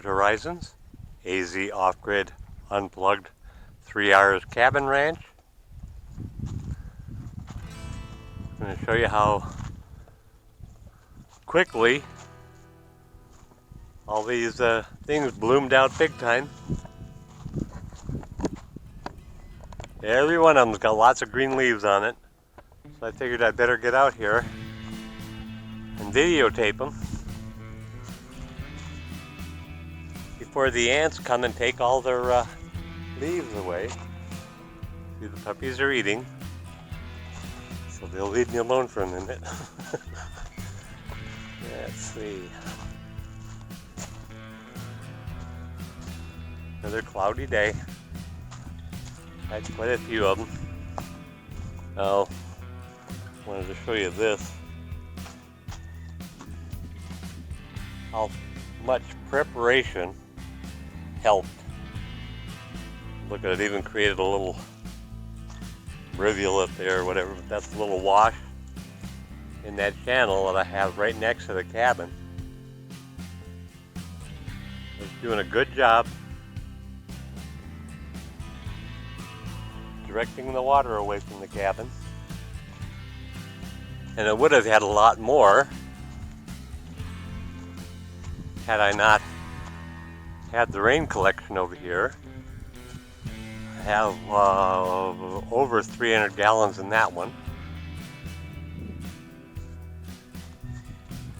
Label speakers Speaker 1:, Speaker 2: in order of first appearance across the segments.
Speaker 1: Desert Horizons AZ Off-Grid Unplugged 3 hours cabin ranch. I'm going to show you how quickly all these things bloomed out big time. Every one of them's got lots of green leaves on it, so I figured I'd better get out here and videotape them before the ants come and take all their leaves away. See, the puppies are eating, so they'll leave me alone for a minute. Let's see. Another cloudy day. Had quite a few of them. Oh, wanted to show you this. How much preparation helped. Look at it, even created a little rivulet there or whatever, but that's a little wash in that channel that I have right next to the cabin. It's doing a good job directing the water away from the cabin. And it would have had a lot more had I not had the rain collection over here. I have over 300 gallons in that one.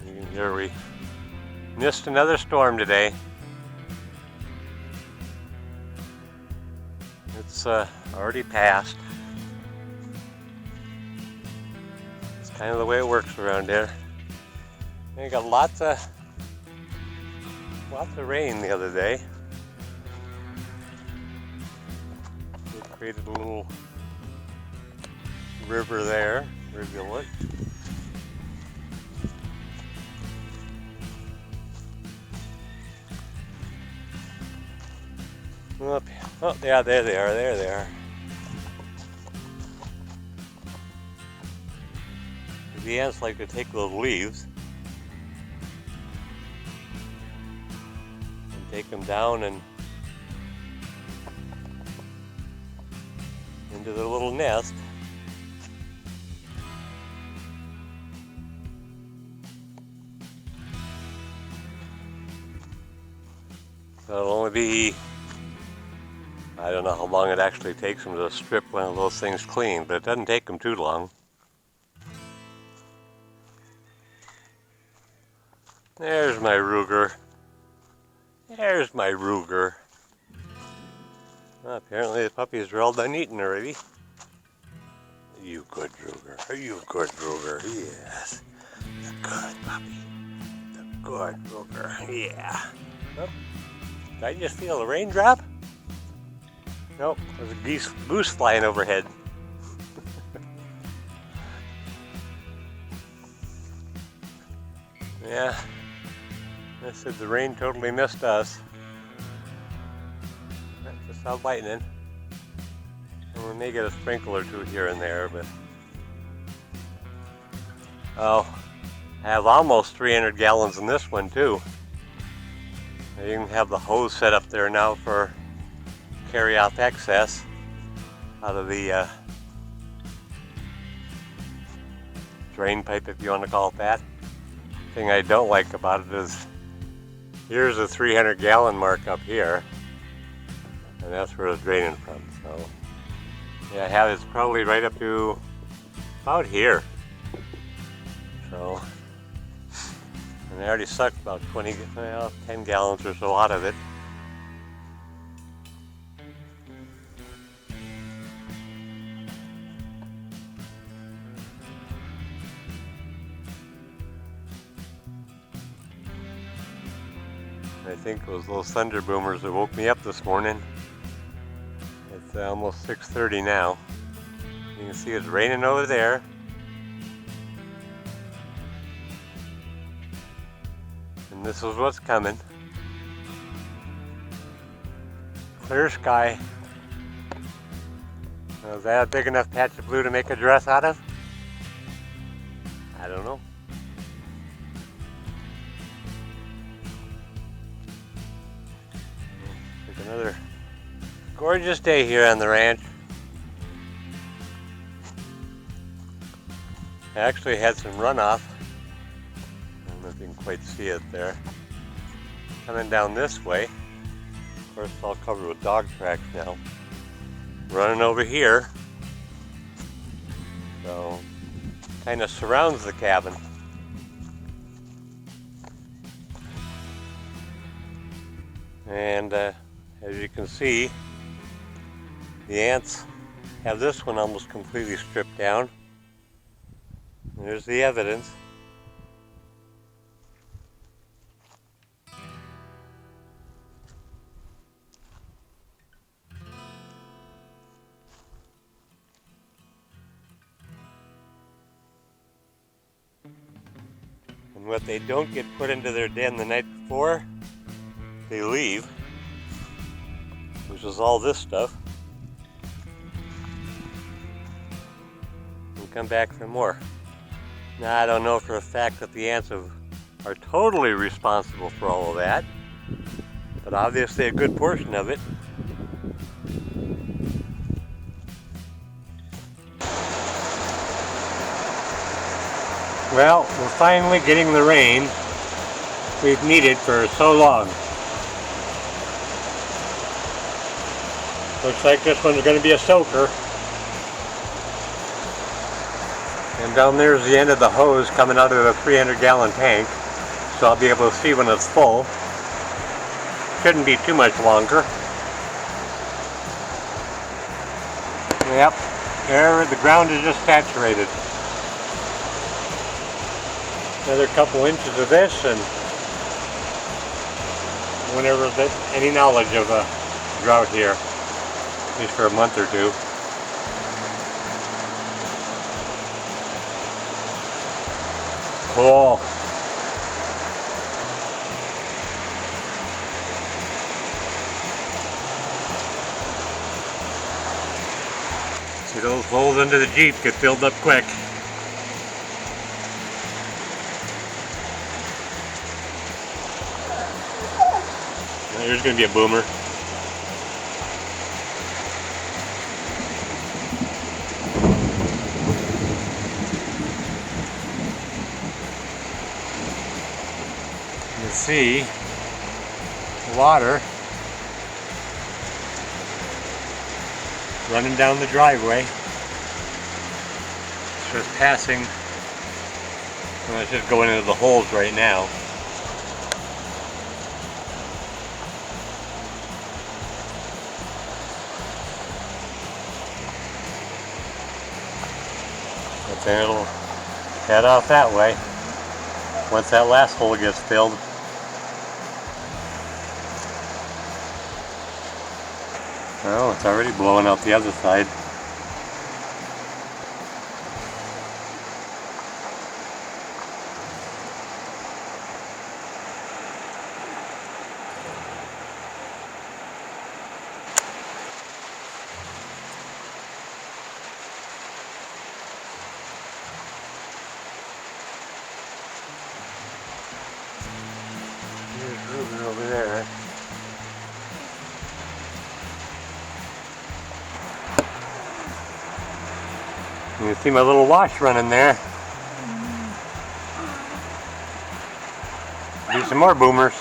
Speaker 1: You can hear we missed another storm today. It's already passed. It's kind of the way it works around here. And you got lots of rain the other day. It created a little river there, rivulet. Oh, yeah, there they are, there they are. The ants like to take those leaves and take them down and into their little nest. So it'll only be, I don't know how long it actually takes them to strip one of those things clean, but it doesn't take them too long. There's my Ruger. There's my Ruger. Well, apparently the puppies are all done eating already. You good Ruger. Are you good Ruger? Yes. The good puppy. The good Ruger. Yeah. Oh, did I just feel a raindrop? Nope, there's a goose flying overhead. Yeah, I said the rain totally missed us. That just saw lightning. And we may get a sprinkle or two here and there, but oh, I have almost 300 gallons in this one too. I even have the hose set up there now for carry off excess out of the drain pipe, if you want to call it that. Thing I don't like about it is here's a 300 gallon mark up here, and that's where it's draining from. So yeah, I have it's probably right up to about here. So, and I already sucked about 10 gallons or so out of it. I think it was those thunder boomers that woke me up this morning. It's almost 6:30 now. You can see it's raining over there. And this is what's coming. Clear sky. Is that a big enough patch of blue to make a dress out of? I don't know. Another gorgeous day here on the ranch. I actually had some runoff. I don't know if you can quite see it there. Coming down this way. Of course, it's all covered with dog tracks now. Running over here. So, kind of surrounds the cabin. And as you can see, the ants have this one almost completely stripped down. And there's the evidence. And what they don't get put into their den the night before, they leave, which is all this stuff, and come back for more. Now, I don't know for a fact that the ants are totally responsible for all of that, but obviously a good portion of it. Well, we're finally getting the rain we've needed for so long. Looks like this one's going to be a soaker. And down there's the end of the hose coming out of the 300-gallon tank, so I'll be able to see when it's full. Shouldn't be too much longer. Yep, there the ground is just saturated. Another couple inches of this, and whenever any knowledge of a drought here, at least for a month or two. Cool. See, those holes under the Jeep get filled up quick. There's going to be a boomer. You can see water running down the driveway. It's just passing. Well, it's just going into the holes right now. Then it'll head off that way once that last hole gets filled. Oh, it's already blowing out the other side. Over there. You can see my little wash running there. Do some more boomers.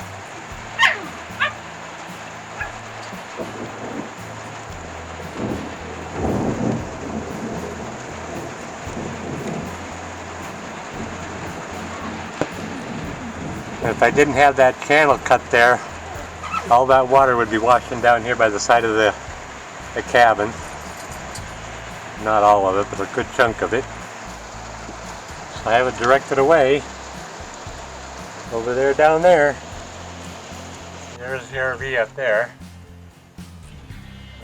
Speaker 1: If I didn't have that channel cut there, all that water would be washing down here by the side of the cabin. Not all of it, but a good chunk of it. So I have it directed away over there, down there. There's the RV up there.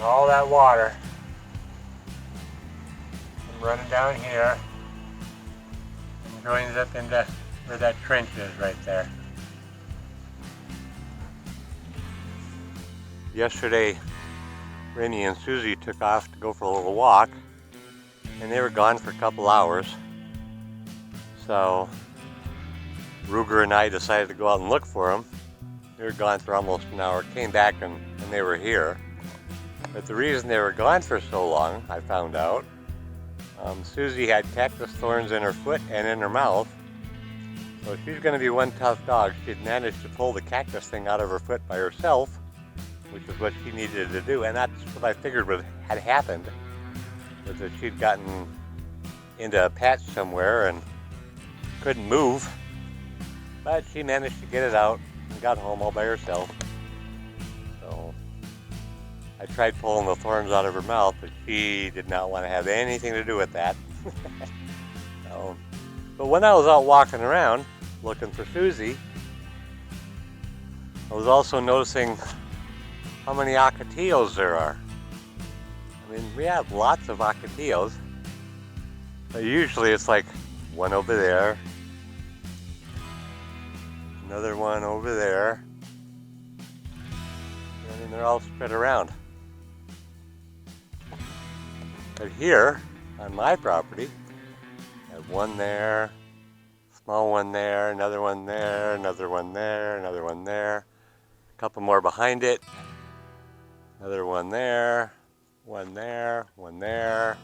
Speaker 1: All that water running down here and joins up into where that trench is right there. Yesterday, Rennie and Susie took off to go for a little walk, and they were gone for a couple hours. So Ruger and I decided to go out and look for them. They were gone for almost an hour, came back and and they were here. But the reason they were gone for so long, I found out, Susie had cactus thorns in her foot and in her mouth. So she's going to be one tough dog. She'd managed to pull the cactus thing out of her foot by herself, which is what she needed to do. And that's what I figured had happened, was that she'd gotten into a patch somewhere and couldn't move. But she managed to get it out and got home all by herself. So I tried pulling the thorns out of her mouth, but she did not want to have anything to do with that. But when I was out walking around looking for Susie, I was also noticing how many Ocotillos there are. I mean, we have lots of Ocotillos, but usually it's like one over there, another one over there, and they're all spread around. But here, on my property, I have one there, small one there, another one there, another one there, another one there, a couple more behind it, another one there, one there, one there,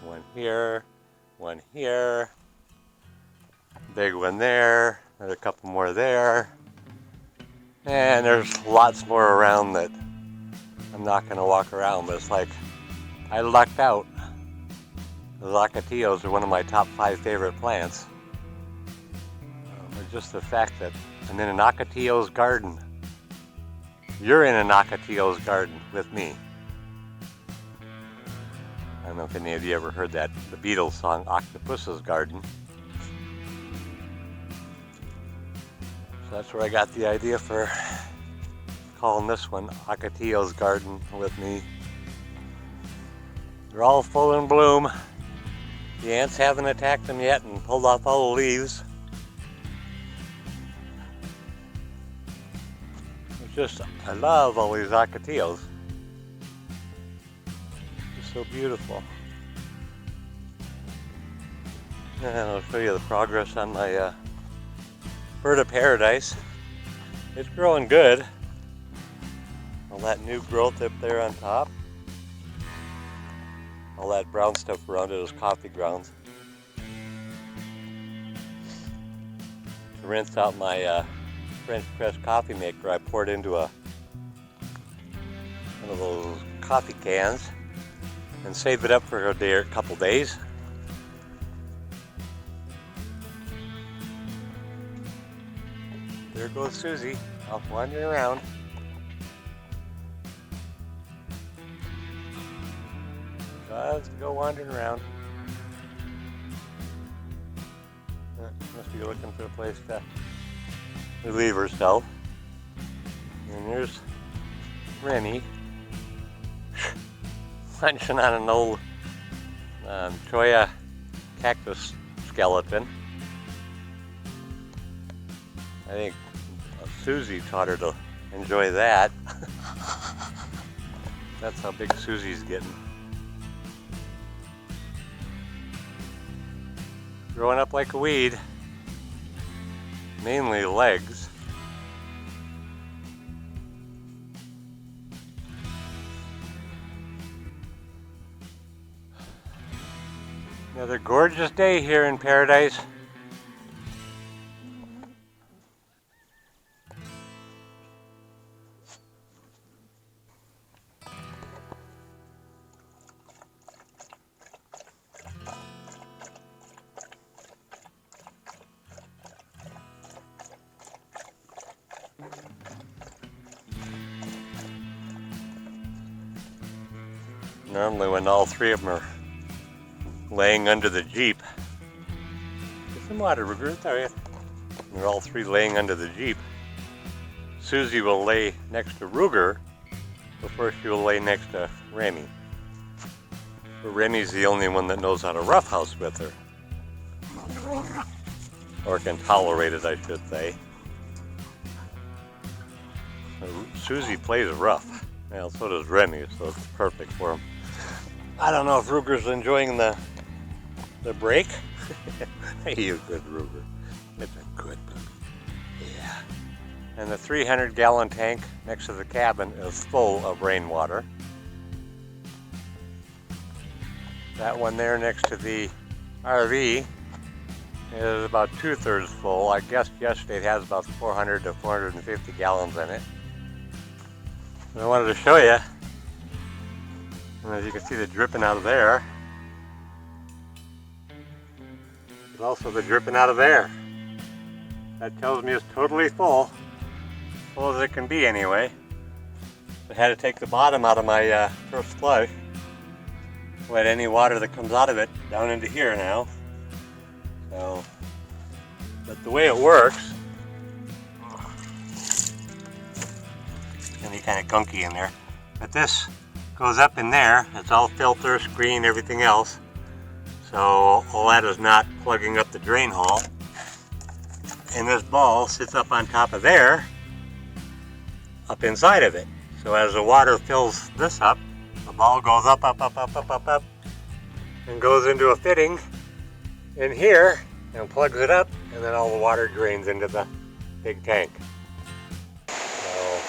Speaker 1: one here, big one there, another couple more there, and there's lots more around that I'm not going to walk around, but it's like I lucked out. The Ocotillos are one of my top 5 favorite plants. Just the fact that I'm in an Ocotillo's garden. You're in an Ocotillo's garden with me. I don't know if any of you ever heard the Beatles song, Octopus's Garden. So that's where I got the idea for calling this one Ocotillo's Garden with me. They're all full in bloom. The ants haven't attacked them yet and pulled off all the leaves. It's just, I love all these Ocotillos. It's so beautiful. And I'll show you the progress on my bird of paradise. It's growing good. All that new growth up there on top. All that brown stuff around it is coffee grounds. To rinse out my French press coffee maker, I poured into one of those coffee cans and saved it up for a day or a couple days. There goes Susie, off wandering around. Let's go wandering around. Must be looking for a place to relieve herself. And there's Remy munching on an old cholla cactus skeleton. I think Susie taught her to enjoy that. That's how big Susie's getting. Growing up like a weed, mainly legs. Another gorgeous day here in paradise. Normally when all 3 of them are laying under the Jeep, get some water, Ruger, sorry. They're all 3 laying under the Jeep. Susie will lay next to Ruger before she will lay next to Remy. But Remy's the only one that knows how to roughhouse with her. Or can tolerate it, I should say. Susie plays rough. Well, so does Remy, so it's perfect for him. I don't know if Ruger's enjoying the break. Hey, you good Ruger. It's a good book. Yeah. And the 300-gallon tank next to the cabin is full of rainwater. That one there next to the RV is about 2/3 full. I guess yesterday it has about 400 to 450 gallons in it. And I wanted to show you, and as you can see the dripping out of there, there's also the dripping out of there. That tells me it's totally full as it can be anyway. I had to take the bottom out of my first flush. Let any water that comes out of it down into here now. So, but the way it works, it's gonna be kind of gunky in there, but this goes up in there. It's all filter, screen, everything else. So all that is not plugging up the drain hole. And this ball sits up on top of there, up inside of it. So as the water fills this up, the ball goes up, and goes into a fitting in here and plugs it up, and then all the water drains into the big tank. So,